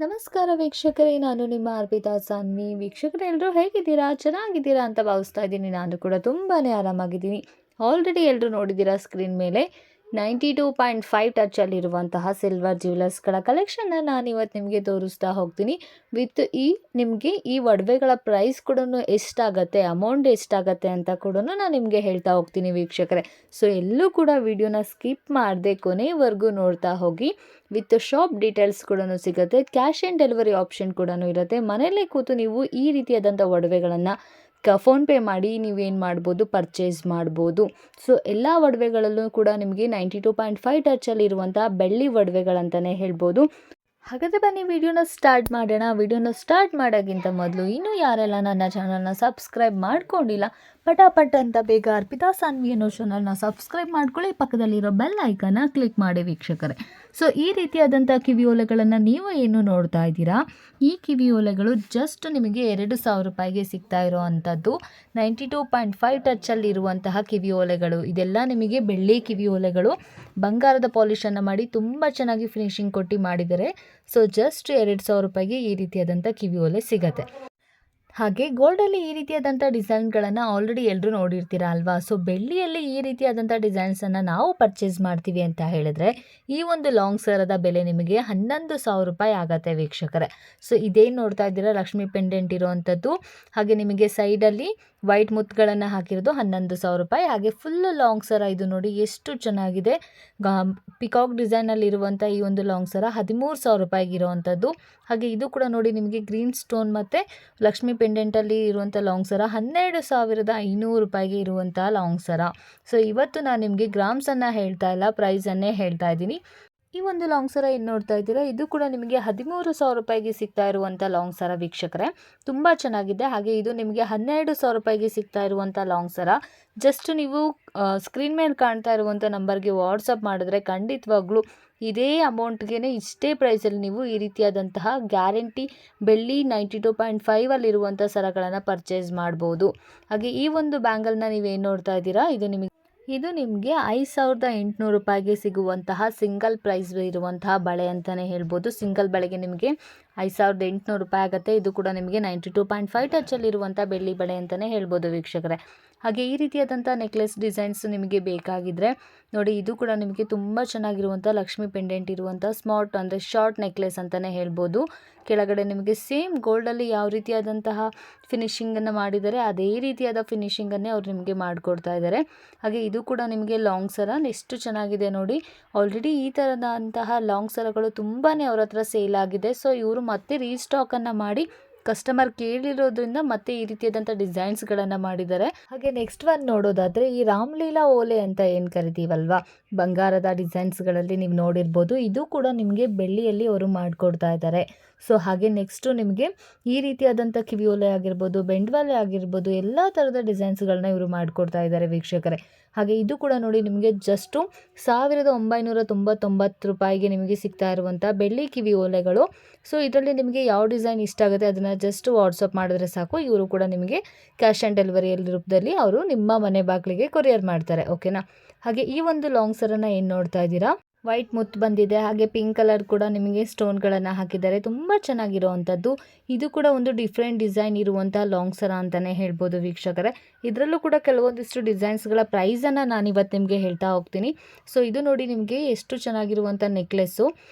ನಮಸ್ಕಾರ ವೀಕ್ಷಕರೇ, ನಾನು ನಿಮ್ಮ ಅರ್ಪಿತಾ ಸಾನ್ವಿ. ವೀಕ್ಷಕರೇ, ಎಲ್ಲರೂ ಹೇಗಿದ್ದೀರಾ? ಚೆನ್ನಾಗಿದ್ದೀರಾ ಅಂತ ಭಾವಿಸ್ತಾ ಇದ್ದೀನಿ. ನಾನು ಕೂಡ ತುಂಬಾ ಆರಾಮಾಗಿದ್ದೀನಿ. ಆಲ್ರೆಡಿ ಎಲ್ಲರೂ ನೋಡಿದ್ದೀರಾ ಸ್ಕ್ರೀನ್ ಮೇಲೆ 92.5 ಟಚ್ಚಲ್ಲಿರುವಂತಹ ಸಿಲ್ವರ್ ಜ್ಯುವೆಲರ್ಸ್ಗಳ ಕಲೆಕ್ಷನ್ನ ನಾನಿವತ್ತು ನಿಮಗೆ ತೋರಿಸ್ತಾ ಹೋಗ್ತೀನಿ. ವಿತ್ ನಿಮಗೆ ಈ ಒಡವೆಗಳ ಪ್ರೈಸ್ ಕೂಡ ಎಷ್ಟಾಗತ್ತೆ, ಅಮೌಂಟ್ ಎಷ್ಟಾಗತ್ತೆ ಅಂತ ಕೂಡ ನಾನು ನಿಮಗೆ ಹೇಳ್ತಾ ಹೋಗ್ತೀನಿ ವೀಕ್ಷಕರೇ. ಸೊ ಎಲ್ಲೂ ಕೂಡ ವಿಡಿಯೋನ ಸ್ಕಿಪ್ ಮಾಡದೆ ಕೊನೆವರೆಗೂ ನೋಡ್ತಾ ಹೋಗಿ. ವಿತ್ ಶಾಪ್ ಡೀಟೇಲ್ಸ್ ಕೂಡ ಸಿಗುತ್ತೆ. ಕ್ಯಾಶ್ ಆ್ಯಂಡ್ ಡೆಲಿವರಿ ಆಪ್ಷನ್ ಕೂಡ ಇರುತ್ತೆ. ಮನೆಯಲ್ಲೇ ಕೂತು ನೀವು ಈ ರೀತಿಯಾದಂಥ ಒಡವೆಗಳನ್ನು ಫೋನ್ಪೇ ಮಾಡಿ ನೀವೇನು ಮಾಡ್ಬೋದು, ಪರ್ಚೇಸ್ ಮಾಡ್ಬೋದು. ಸೊ ಎಲ್ಲ ಒಡವೆಗಳಲ್ಲೂ ಕೂಡ ನಿಮಗೆ 92.5 ಟಚ್ಚಲ್ಲಿರುವಂಥ ಬೆಳ್ಳಿ ಒಡವೆಗಳಂತಲೇ ಹೇಳ್ಬೋದು. ಹಾಗಾದರೆ ಬನ್ನಿ ವಿಡಿಯೋನ ಸ್ಟಾರ್ಟ್ ಮಾಡೋಣ. ವಿಡಿಯೋನ ಸ್ಟಾರ್ಟ್ ಮಾಡೋಕ್ಕಿಂತ ಮೊದಲು ಇನ್ನೂ ಯಾರೆಲ್ಲ ನನ್ನ ಚಾನಲ್ನ ಸಬ್ಸ್ಕ್ರೈಬ್ ಮಾಡ್ಕೊಂಡಿಲ್ಲ, ಪಟಾಪಟ್ ಅಂತ ಬೇಗ ಅರ್ಪಿತಾ ಸಾನ್ವಿ ಅನ್ನೋ ಚಾನಲ್ನ ಸಬ್ಸ್ಕ್ರೈಬ್ ಮಾಡ್ಕೊಳ್ಳಿ. ಪಕ್ಕದಲ್ಲಿರೋ ಬೆಲ್ ಐಕನ್ನ ಕ್ಲಿಕ್ ಮಾಡಿ ವೀಕ್ಷಕರೇ. ಸೊ ಈ ರೀತಿಯಾದಂಥ ಕಿವಿಯೋಲೆಗಳನ್ನು ನೀವು ಏನು ನೋಡ್ತಾ ಇದ್ದೀರಾ, ಈ ಕಿವಿಯೋಲೆಗಳು ಜಸ್ಟ್ ನಿಮಗೆ 2,000 ರೂಪಾಯಿಗೆ ಸಿಗ್ತಾ ಇರೋ ಅಂಥದ್ದು 92.5 ಟಚ್ಚಲ್ಲಿರುವಂತಹ ಕಿವಿಯೋಲೆಗಳು. ಇದೆಲ್ಲ ನಿಮಗೆ ಬೆಳ್ಳಿ ಕಿವಿಯೋಲೆಗಳು, ಬಂಗಾರದ ಪಾಲಿಷನ್ನು ಮಾಡಿ ತುಂಬ ಚೆನ್ನಾಗಿ ಫಿನಿಶಿಂಗ್ ಕೊಟ್ಟು ಮಾಡಿದ್ದಾರೆ. ಸೊ ಜಸ್ಟ್ 2,000 ರೂಪಾಯಿಗೆ ಈ ರೀತಿಯಾದಂಥ ಕಿವಿಯೋಲೆ ಸಿಗುತ್ತೆ. ಹಾಗೆ ಗೋಲ್ಡಲ್ಲಿ ಈ ರೀತಿಯಾದಂಥ ಡಿಸೈನ್ಗಳನ್ನು ಆಲ್ರೆಡಿ ಎಲ್ಲರೂ ನೋಡಿರ್ತೀರ ಅಲ್ವಾ. ಸೊ ಬೆಳ್ಳಿಯಲ್ಲಿ ಈ ರೀತಿಯಾದಂಥ ಡಿಸೈನ್ಸನ್ನು ನಾವು ಪರ್ಚೇಸ್ ಮಾಡ್ತೀವಿ ಅಂತ ಹೇಳಿದ್ರೆ ಈ ಒಂದು ಲಾಂಗ್ ಸರದ ಬೆಲೆ ನಿಮಗೆ 11,000 ರೂಪಾಯಿ ಆಗುತ್ತೆ ವೀಕ್ಷಕರೇ. ಸೊ ಇದೇನು ನೋಡ್ತಾ ಇದ್ದೀರಾ, ಲಕ್ಷ್ಮಿ ಪೆಂಡೆಂಟ್ ಇರೋವಂಥದ್ದು. ಹಾಗೆ ನಿಮಗೆ ಸೈಡಲ್ಲಿ ವೈಟ್ ಮುತ್ತುಗಳನ್ನು ಹಾಕಿರೋದು 11,000 ರೂಪಾಯಿ. ಹಾಗೆ ಫುಲ್ಲು ಲಾಂಗ್ ಸರ ಇದು ನೋಡಿ ಎಷ್ಟು ಚೆನ್ನಾಗಿದೆ. ಪಿಕಾಕ್ ಡಿಸೈನಲ್ಲಿರುವಂಥ ಈ ಒಂದು ಲಾಂಗ್ ಸರ 13,000 ರೂಪಾಯಿಗೆ ಇರೋವಂಥದ್ದು. ಹಾಗೆ ಇದು ಕೂಡ ನೋಡಿ ನಿಮಗೆ ಗ್ರೀನ್ ಸ್ಟೋನ್ ಮತ್ತು ಲಕ್ಷ್ಮಿ ಪೆಂಡೆಂಟಲ್ಲಿ ಇರುವಂಥ ಲಾಂಗ್ ಸರ 12,500 ರೂಪಾಯಿಗೆ ಇರುವಂಥ ಲಾಂಗ್ ಸರ. ಸೊ ಇವತ್ತು ನಾನು ನಿಮಗೆ ಗ್ರಾಮ್ಸನ್ನು ಹೇಳ್ತಾ ಇಲ್ಲ, ಪ್ರೈಸನ್ನೇ ಹೇಳ್ತಾ ಇದ್ದೀನಿ. ಈ ಒಂದು ಲಾಂಗ್ ಸರ ಏನು ನೋಡ್ತಾ ಇದ್ದೀರಾ, ಇದು ಕೂಡ ನಿಮಗೆ 13,000 ರೂಪಾಯಿಗೆ ಸಿಗ್ತಾ ಇರುವಂಥ ಲಾಂಗ್ ಸರ ವೀಕ್ಷಕರೇ. ತುಂಬ ಚೆನ್ನಾಗಿದೆ. ಹಾಗೆ ಇದು ನಿಮಗೆ 12,000 ರೂಪಾಯಿಗೆ ಸಿಗ್ತಾ ಇರುವಂಥ ಲಾಂಗ್ ಸರ. ಜಸ್ಟ್ ನೀವು ಸ್ಕ್ರೀನ್ ಮೇಲೆ ಕಾಣ್ತಾ ಇರುವಂಥ ನಂಬರ್ಗೆ ವಾಟ್ಸಪ್ ಮಾಡಿದ್ರೆ ಖಂಡಿತವಾಗ್ಲೂ ಇದೇ ಅಮೌಂಟ್ಗೆ ಇಷ್ಟೇ ಪ್ರೈಸಲ್ಲಿ ನೀವು ಈ ರೀತಿಯಾದಂತಹ ಗ್ಯಾರಂಟಿ ಬೆಳ್ಳಿ 92.5 ಸರಗಳನ್ನು ಪರ್ಚೇಸ್ ಮಾಡ್ಬೋದು. ಹಾಗೆ ಈ ಒಂದು ಬ್ಯಾಂಗಲ್ನ ನೀವೇನು ನೋಡ್ತಾ ಇದ್ದೀರಾ, ಇದು ನಿಮಗೆ 5,800 ರೂಪಾಯಿಗೆ ಸಿಗುವಂತಹ ಸಿಂಗಲ್ ಪ್ರೈಸ್ ಇರುವಂತಹ ಬಳೆ ಅಂತಲೇ ಹೇಳ್ಬೋದು. ಸಿಂಗಲ್ ಬಳೆಗೆ ನಿಮಗೆ 5,800 ರೂಪಾಯಿ ಆಗುತ್ತೆ. ಇದು ಕೂಡ ನಿಮಗೆ 92.5 ಟಚ್ಚಲ್ಲಿರುವಂಥ ಬೆಳ್ಳಿ ಬಳೆ ಅಂತಲೇ ಹೇಳ್ಬೋದು ವೀಕ್ಷಕರೇ. ಹಾಗೆ ಈ ರೀತಿಯಾದಂಥ ನೆಕ್ಲೆಸ್ ಡಿಸೈನ್ಸ್ ನಿಮಗೆ ಬೇಕಾಗಿದ್ದರೆ ನೋಡಿ, ಇದು ಕೂಡ ನಿಮಗೆ ತುಂಬ ಚೆನ್ನಾಗಿರುವಂಥ ಲಕ್ಷ್ಮಿ ಪೆಂಡೆಂಟ್ ಇರುವಂಥ ಸ್ಮಾರ್ಟ್ ಅಂದರೆ ಶಾರ್ಟ್ ನೆಕ್ಲೆಸ್ ಅಂತಲೇ ಹೇಳ್ಬೋದು. ಕೆಳಗಡೆ ನಿಮಗೆ ಸೇಮ್ ಗೋಲ್ಡಲ್ಲಿ ಯಾವ ರೀತಿಯಾದಂತಹ ಫಿನಿಶಿಂಗನ್ನು ಮಾಡಿದ್ದಾರೆ ಅದೇ ರೀತಿಯಾದ ಫಿನಿಶಿಂಗನ್ನೇ ಅವ್ರು ನಿಮಗೆ ಮಾಡಿಕೊಡ್ತಾ ಇದ್ದಾರೆ. ಹಾಗೆ ಇದು ಕೂಡ ನಿಮಗೆ ಲಾಂಗ್ ಸರ ಎಷ್ಟು ಚೆನ್ನಾಗಿದೆ ನೋಡಿ. ಆಲ್ರೆಡಿ ಈ ಥರದಂತಹ ಲಾಂಗ್ ಸರಗಳು ತುಂಬಾ ಅವ್ರ ಹತ್ರ ಸೇಲ್ ಆಗಿದೆ. ಸೊ ಇವರು ಮತ್ತೆ ರೀಸ್ಟಾಕನ್ನು ಮಾಡಿ ಕಸ್ಟಮರ್ ಕೇಳಿರೋದ್ರಿಂದ ಮತ್ತೆ ಈ ರೀತಿಯಾದಂಥ ಡಿಸೈನ್ಸ್ಗಳನ್ನು ಮಾಡಿದ್ದಾರೆ. ಹಾಗೆ ನೆಕ್ಸ್ಟ್ ಒನ್ ನೋಡೋದಾದರೆ ಈ ರಾಮ್ಲೀಲಾ ಓಲೆ ಅಂತ ಏನು ಕರಿತೀವಲ್ವಾ, ಬಂಗಾರದ ಡಿಸೈನ್ಸ್ಗಳಲ್ಲಿ ನೀವು ನೋಡಿರ್ಬೋದು. ಇದು ಕೂಡ ನಿಮಗೆ ಬೆಳ್ಳಿಯಲ್ಲಿ ಅವರು ಮಾಡಿಕೊಡ್ತಾ ಇದ್ದಾರೆ. ಸೊ ಹಾಗೆ ನೆಕ್ಸ್ಟು ನಿಮಗೆ ಈ ರೀತಿಯಾದಂಥ ಕಿವಿಯೋಲೆ ಆಗಿರ್ಬೋದು, ಬೆಂಡ್ವಾಲೆ ಆಗಿರ್ಬೋದು, ಎಲ್ಲ ಥರದ ಡಿಸೈನ್ಸ್ಗಳನ್ನ ಇವರು ಮಾಡಿಕೊಡ್ತಾ ಇದ್ದಾರೆ ವೀಕ್ಷಕರೇ. ಹಾಗೆ ಇದು ಕೂಡ ನೋಡಿ ನಿಮಗೆ ಜಸ್ಟು 1,999 ರೂಪಾಯಿಗೆ ನಿಮಗೆ ಸಿಗ್ತಾ ಇರುವಂಥ ಬೆಳ್ಳಿ ಕಿವಿ ಓಲೆಗಳು. ಸೊ ಇದರಲ್ಲಿ ನಿಮಗೆ ಯಾವ ಡಿಸೈನ್ ಇಷ್ಟ ಆಗುತ್ತೆ ಅದನ್ನು ಜಸ್ಟ್ ವಾಟ್ಸಪ್ ಮಾಡಿದ್ರೆ ಸಾಕು. ಇವರು ಕೂಡ ನಿಮಗೆ ಕ್ಯಾಶ್ ಆ್ಯಂಡ್ ಡೆಲಿವರಿಯಲ್ಲಿ ರೂಪದಲ್ಲಿ ಅವರು ನಿಮ್ಮ ಮನೆ ಬಾಗಿಲಿಗೆ ಕೊರಿಯರ್ ಮಾಡ್ತಾರೆ, ಓಕೆನಾ. ಹಾಗೆ ಈ ಒಂದು ಲಾಂಗ್ ಸರನ ಏನು ನೋಡ್ತಾ ಇದ್ದೀರಾ, ವೈಟ್ ಮುತ್ತು ಬಂದಿದೆ. ಹಾಗೆ ಪಿಂಕ್ ಕಲರ್ ಕೂಡ ನಿಮಗೆ ಸ್ಟೋನ್ಗಳನ್ನು ಹಾಕಿದ್ದಾರೆ, ತುಂಬ ಚೆನ್ನಾಗಿರುವಂಥದ್ದು. ಇದು ಕೂಡ ಒಂದು ಡಿಫ್ರೆಂಟ್ ಡಿಸೈನ್ ಇರುವಂಥ ಲಾಂಗ್ ಸರ ಅಂತಲೇ ಹೇಳ್ಬೋದು ವೀಕ್ಷಕರೇ. ಇದರಲ್ಲೂ ಕೂಡ ಕೆಲವೊಂದಿಷ್ಟು ಡಿಸೈನ್ಸ್ಗಳ ಪ್ರೈಸನ್ನು ನಾನು ಇವತ್ತು ನಿಮಗೆ ಹೇಳ್ತಾ ಹೋಗ್ತೀನಿ. ಸೊ ಇದು ನೋಡಿ ನಿಮಗೆ ಎಷ್ಟು ಚೆನ್ನಾಗಿರುವಂಥ ನೆಕ್ಲೆಸ್ಸು,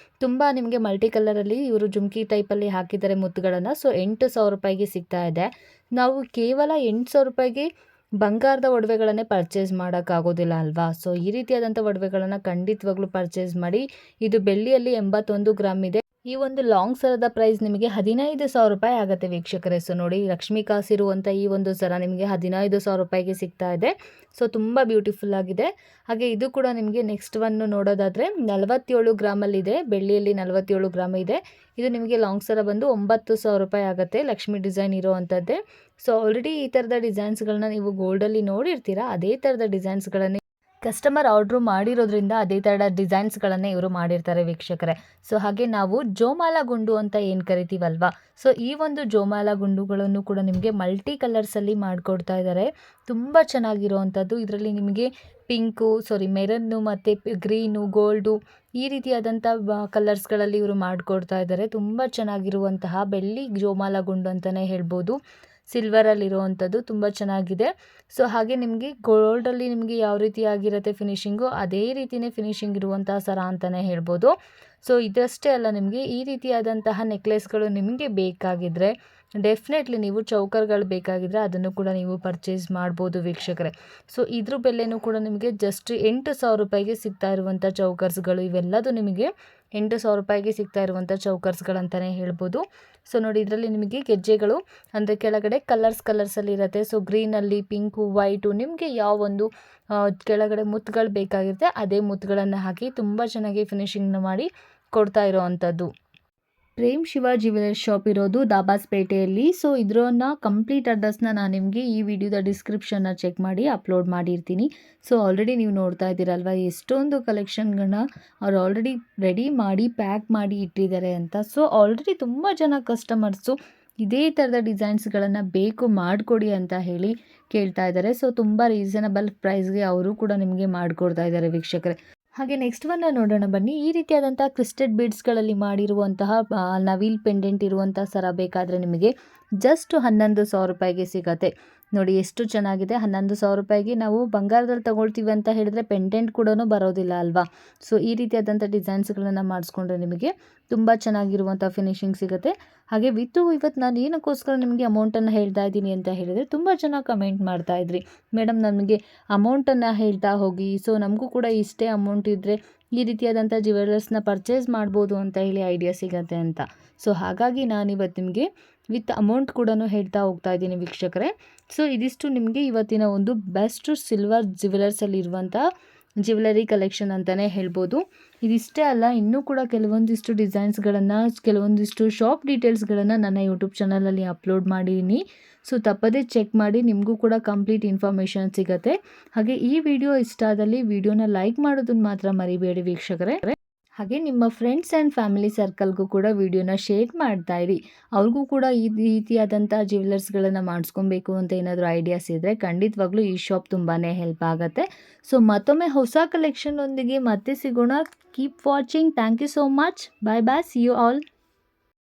ತುಂಬ ನಿಮಗೆ ಮಲ್ಟಿ ಕಲರಲ್ಲಿ ಇವರು ಜುಮ್ಕಿ ಟೈಪಲ್ಲಿ ಹಾಕಿದ್ದಾರೆ ಮುತ್ತುಗಳನ್ನು. ಸೊ 8,000 ರೂಪಾಯಿಗೆ ಸಿಗ್ತಾ ಇದೆ. ನಾವು ಕೇವಲ 8,000 ರೂಪಾಯಿಗೆ ಬಂಗಾರದ ಒಡವೆಗಳನ್ನೇ ಪರ್ಚೇಸ್ ಮಾಡೋಕ್ಕಾಗೋದಿಲ್ಲ ಅಲ್ವಾ. ಸೊ ಈ ರೀತಿಯಾದಂಥ ಒಡವೆಗಳನ್ನು ಖಂಡಿತವಾಗ್ಲೂ ಪರ್ಚೇಸ್ ಮಾಡಿ. ಇದು ಬೆಳ್ಳಿಯಲ್ಲಿ 81 ಗ್ರಾಮ್ ಇದೆ. ಈ ಒಂದು ಲಾಂಗ್ ಸರದ ಪ್ರೈಸ್ ನಿಮಗೆ 15,000 ರೂಪಾಯಿ ಆಗುತ್ತೆ ವೀಕ್ಷಕರೇ. ಸೊ ನೋಡಿ, ಲಕ್ಷ್ಮೀ ಕಾಸಿರುವಂಥ ಈ ಒಂದು ಸರ ನಿಮಗೆ 15,000 ರೂಪಾಯಿಗೆ ಸಿಗ್ತಾ ಇದೆ. ಸೊ ತುಂಬ ಬ್ಯೂಟಿಫುಲ್ ಆಗಿದೆ. ಹಾಗೆ ಇದು ಕೂಡ ನಿಮಗೆ ನೆಕ್ಸ್ಟ್ ಒನ್ನು ನೋಡೋದಾದರೆ 47 ಗ್ರಾಮಲ್ಲಿದೆ, ಬೆಳ್ಳಿಯಲ್ಲಿ 47 ಗ್ರಾಮ್ ಇದೆ. ಇದು ನಿಮಗೆ ಲಾಂಗ್ ಸರ ಬಂದು 9,000 ರೂಪಾಯಿ ಆಗುತ್ತೆ, ಲಕ್ಷ್ಮಿ ಡಿಸೈನ್ ಇರೋವಂಥದ್ದೇ. ಸೊ ಆಲ್ರೆಡಿ ಈ ಥರದ ಡಿಸೈನ್ಸ್ಗಳನ್ನ ನೀವು ಗೋಲ್ಡಲ್ಲಿ ನೋಡಿರ್ತೀರಾ, ಅದೇ ಥರದ ಡಿಸೈನ್ಸ್ಗಳನ್ನೇ ಕಸ್ಟಮರ್ ಆರ್ಡ್ರು ಮಾಡಿರೋದ್ರಿಂದ ಅದೇ ಥರ ಡಿಸೈನ್ಸ್ಗಳನ್ನೇ ಇವರು ಮಾಡಿರ್ತಾರೆ ವೀಕ್ಷಕರೇ. ಸೊ ಹಾಗೆ ನಾವು ಜೋಮಾಲ ಗುಂಡು ಅಂತ ಏನು ಕರಿತೀವಲ್ವಾ, ಸೊ ಈ ಒಂದು ಜೋಮಾಲ ಗುಂಡುಗಳನ್ನು ಕೂಡ ನಿಮಗೆ ಮಲ್ಟಿ ಕಲರ್ಸಲ್ಲಿ ಮಾಡಿಕೊಡ್ತಾ ಇದ್ದಾರೆ. ತುಂಬ ಚೆನ್ನಾಗಿರುವಂಥದ್ದು. ಇದರಲ್ಲಿ ನಿಮಗೆ ಮೆರನ್ನು ಮತ್ತು ಗ್ರೀನು, ಗೋಲ್ಡು ಈ ರೀತಿಯಾದಂಥ ಕಲರ್ಸ್ಗಳಲ್ಲಿ ಇವರು ಮಾಡಿಕೊಡ್ತಾ ಇದ್ದಾರೆ. ತುಂಬ ಚೆನ್ನಾಗಿರುವಂತಹ ಬೆಳ್ಳಿ ಜೋಮಾಲ ಗುಂಡು ಅಂತಲೇ ಹೇಳ್ಬೋದು. ಸಿಲ್ವರಲ್ಲಿರುವಂಥದ್ದು ತುಂಬ ಚೆನ್ನಾಗಿದೆ. ಸೊ ಹಾಗೆ ನಿಮಗೆ ಗೋಲ್ಡಲ್ಲಿ ನಿಮಗೆ ಯಾವ ರೀತಿಯಾಗಿರುತ್ತೆ ಫಿನಿಶಿಂಗು, ಅದೇ ರೀತಿಯೇ ಫಿನಿಶಿಂಗ್ ಇರುವಂತಹ ಸರ ಅಂತಲೇ ಹೇಳ್ಬೋದು. ಸೊ ಇದಷ್ಟೇ ಅಲ್ಲ, ನಿಮಗೆ ಈ ರೀತಿಯಾದಂತಹ ನೆಕ್ಲೆಸ್ಗಳು ನಿಮಗೆ ಬೇಕಾಗಿದ್ದರೆ ಡೆಫಿನೆಟ್ಲಿ ನೀವು ಚೌಕರ್ಗಳು ಬೇಕಾಗಿದ್ದರೆ ಅದನ್ನು ಕೂಡ ನೀವು ಪರ್ಚೇಸ್ ಮಾಡ್ಬೋದು ವೀಕ್ಷಕರೇ. ಸೊ ಇದ್ರ ಬೆಲೆನೂ ಕೂಡ ನಿಮಗೆ ಜಸ್ಟ್ 8,000 ರೂಪಾಯಿಗೆ ಸಿಗ್ತಾ ಇರುವಂಥ ಚೌಕರ್ಸ್ಗಳು. ಇವೆಲ್ಲದು ನಿಮಗೆ 8,000 ರೂಪಾಯಿಗೆ ಸಿಗ್ತಾ ಇರುವಂಥ ಚೌಕರ್ಸ್ಗಳಂತಲೇ ಹೇಳ್ಬೋದು. ಸೊ ನೋಡಿ, ಇದರಲ್ಲಿ ನಿಮಗೆ ಗೆಜ್ಜೆಗಳು ಅಂದರೆ ಕೆಳಗಡೆ ಕಲರ್ಸಲ್ಲಿ ಇರುತ್ತೆ. ಸೊ ಗ್ರೀನಲ್ಲಿ, ಪಿಂಕು, ವೈಟು ನಿಮಗೆ ಯಾವ ಒಂದು ಕೆಳಗಡೆ ಮುತ್ತುಗಳು ಬೇಕಾಗಿರುತ್ತೆ ಅದೇ ಮುತ್ತುಗಳನ್ನು ಹಾಕಿ ತುಂಬ ಚೆನ್ನಾಗಿ ಫಿನಿಶಿಂಗ್ನ ಮಾಡಿ ಕೊಡ್ತಾ ಇರೋವಂಥದ್ದು. ಪ್ರೇಮ್ ಶಿವ ಜ್ಯುವೆಲರ್ಸ್ ಶಾಪ್ ಇರೋದು ದಾಬಾಸ್ಪೇಟೆಯಲ್ಲಿ. ಸೊ ಇದರನ್ನ ಕಂಪ್ಲೀಟ್ ಅಡ್ರೆಸ್ನ ನಾನು ನಿಮಗೆ ಈ ವಿಡಿಯೋದ ಡಿಸ್ಕ್ರಿಪ್ಷನ್ನ ಚೆಕ್ ಮಾಡಿ ಅಪ್ಲೋಡ್ ಮಾಡಿರ್ತೀನಿ. ಸೊ ಆಲ್ರೆಡಿ ನೀವು ನೋಡ್ತಾ ಇದ್ದೀರಲ್ವ ಎಷ್ಟೊಂದು ಕಲೆಕ್ಷನ್ಗಳನ್ನ ಅವ್ರು ಆಲ್ರೆಡಿ ರೆಡಿ ಮಾಡಿ ಪ್ಯಾಕ್ ಮಾಡಿ ಇಟ್ಟಿದ್ದಾರೆ ಅಂತ. ಸೊ ಆಲ್ರೆಡಿ ತುಂಬ ಜನ ಕಸ್ಟಮರ್ಸು ಇದೇ ಥರದ ಡಿಸೈನ್ಸ್ಗಳನ್ನು ಬೇಕು ಮಾಡಿಕೊಡಿ ಅಂತ ಹೇಳಿ ಕೇಳ್ತಾ ಇದ್ದಾರೆ. ಸೊ ತುಂಬ ರೀಸನಬಲ್ ಪ್ರೈಸ್ಗೆ ಅವರು ಕೂಡ ನಿಮಗೆ ಮಾಡಿಕೊಡ್ತಾ ಇದ್ದಾರೆ ವೀಕ್ಷಕರೇ. ಹಾಗೆ ನೆಕ್ಸ್ಟ್ ಒನ್ನ ನೋಡೋಣ ಬನ್ನಿ. ಈ ರೀತಿಯಾದಂಥ ಕ್ರಿಸ್ಟೆಡ್ ಬೀಡ್ಸ್ಗಳಲ್ಲಿ ಮಾಡಿರುವಂತಹ ನವಿಲ್ ಪೆಂಡೆಂಟ್ ಇರುವಂಥ ಸರ ಬೇಕಾದರೆ ನಿಮಗೆ ಜಸ್ಟ್ 11,000 ರೂಪಾಯಿಗೆ ಸಿಗುತ್ತೆ. ನೋಡಿ ಎಷ್ಟು ಚೆನ್ನಾಗಿದೆ. 11,000 ರೂಪಾಯಿಗೆ ನಾವು ಬಂಗಾರದಲ್ಲಿ ತಗೊಳ್ತೀವಿ ಅಂತ ಹೇಳಿದ್ರೆ ಪೆಂಡೆಂಟ್ ಕೂಡ ಬರೋದಿಲ್ಲ ಅಲ್ವಾ. ಸೊ ಈ ರೀತಿಯಾದಂಥ ಡಿಸೈನ್ಸ್ಗಳನ್ನು ಮಾಡಿಸ್ಕೊಂಡ್ರೆ ನಿಮಗೆ ತುಂಬ ಚೆನ್ನಾಗಿರುವಂಥ ಫಿನಿಶಿಂಗ್ ಸಿಗುತ್ತೆ. ಹಾಗೆ ಇವತ್ತು ನಾನು ಏನಕ್ಕೋಸ್ಕರ ನಿಮಗೆ ಅಮೌಂಟನ್ನು ಹೇಳ್ತಾ ಇದ್ದೀನಿ ಅಂತ ಹೇಳಿದರೆ ತುಂಬ ಜನ ಕಮೆಂಟ್ ಮಾಡ್ತಾಯಿದ್ರಿ, ಮೇಡಮ್ ನಮಗೆ ಅಮೌಂಟನ್ನು ಹೇಳ್ತಾ ಹೋಗಿ, ಸೊ ನಮಗೂ ಕೂಡ ಇಷ್ಟೇ ಅಮೌಂಟ್ ಇದ್ದರೆ ಈ ರೀತಿಯಾದಂಥ ಜ್ಯುವೆಲರ್ಸ್ನ ಪರ್ಚೇಸ್ ಮಾಡ್ಬೋದು ಅಂತ ಹೇಳಿ ಐಡಿಯಾ ಸಿಗುತ್ತೆ ಅಂತ. ಸೊ ಹಾಗಾಗಿ ನಾನಿವತ್ತು ನಿಮಗೆ ವಿತ್ ಅಮೌಂಟ್ ಕೂಡ ಹೇಳ್ತಾ ಹೋಗ್ತಾ ಇದ್ದೀನಿ ವೀಕ್ಷಕರೇ. ಸೊ ಇದಿಷ್ಟು ನಿಮಗೆ ಇವತ್ತಿನ ಒಂದು ಬೆಸ್ಟ್ ಸಿಲ್ವರ್ ಜ್ಯುವೆಲರ್ಸಲ್ಲಿ ಇರುವಂಥ ಜ್ಯುವೆಲರಿ ಕಲೆಕ್ಷನ್ ಅಂತಲೇ ಹೇಳ್ಬೋದು. ಇದಿಷ್ಟೇ ಅಲ್ಲ, ಇನ್ನೂ ಕೂಡ ಕೆಲವೊಂದಿಷ್ಟು ಡಿಸೈನ್ಸ್ಗಳನ್ನು, ಕೆಲವೊಂದಿಷ್ಟು ಶಾಪ್ ಡೀಟೇಲ್ಸ್ಗಳನ್ನು ನನ್ನ ಯೂಟ್ಯೂಬ್ ಚಾನಲಲ್ಲಿ ಅಪ್ಲೋಡ್ ಮಾಡಿದ್ದೀನಿ. ಸೊ ತಪ್ಪದೇ ಚೆಕ್ ಮಾಡಿ, ನಿಮಗೂ ಕೂಡ ಕಂಪ್ಲೀಟ್ ಇನ್ಫಾರ್ಮೇಷನ್ ಸಿಗುತ್ತೆ. ಹಾಗೆ ಈ ವಿಡಿಯೋ ಇಷ್ಟ ಆದಲ್ಲಿ ವಿಡಿಯೋನ ಲೈಕ್ ಮಾಡೋದನ್ನು ಮಾತ್ರ ಮರಿಬೇಡಿ ವೀಕ್ಷಕರೇ. ಹಾಗೆ ನಿಮ್ಮ ಫ್ರೆಂಡ್ಸ್ ಆ್ಯಂಡ್ ಫ್ಯಾಮಿಲಿ ಸರ್ಕಲ್ಗೂ ಕೂಡ ವಿಡಿಯೋನ ಶೇರ್ ಮಾಡ್ತಾ ಇರಿ. ಅವ್ರಿಗೂ ಕೂಡ ಈ ರೀತಿಯಾದಂಥ ಜ್ಯುವೆಲರ್ಸ್ಗಳನ್ನು ಮಾಡಿಸ್ಕೊಬೇಕು ಅಂತ ಏನಾದರೂ ಐಡಿಯಾಸ್ ಇದ್ದರೆ ಖಂಡಿತವಾಗ್ಲೂ ಈ ಶಾಪ್ ತುಂಬಾ ಹೆಲ್ಪ್ ಆಗುತ್ತೆ. ಸೊ ಮತ್ತೊಮ್ಮೆ ಹೊಸ ಕಲೆಕ್ಷನ್ ಒಂದಿಗೆ ಮತ್ತೆ ಸಿಗೋಣ. Keep watching. Thank you so much. Bye bye. See you all.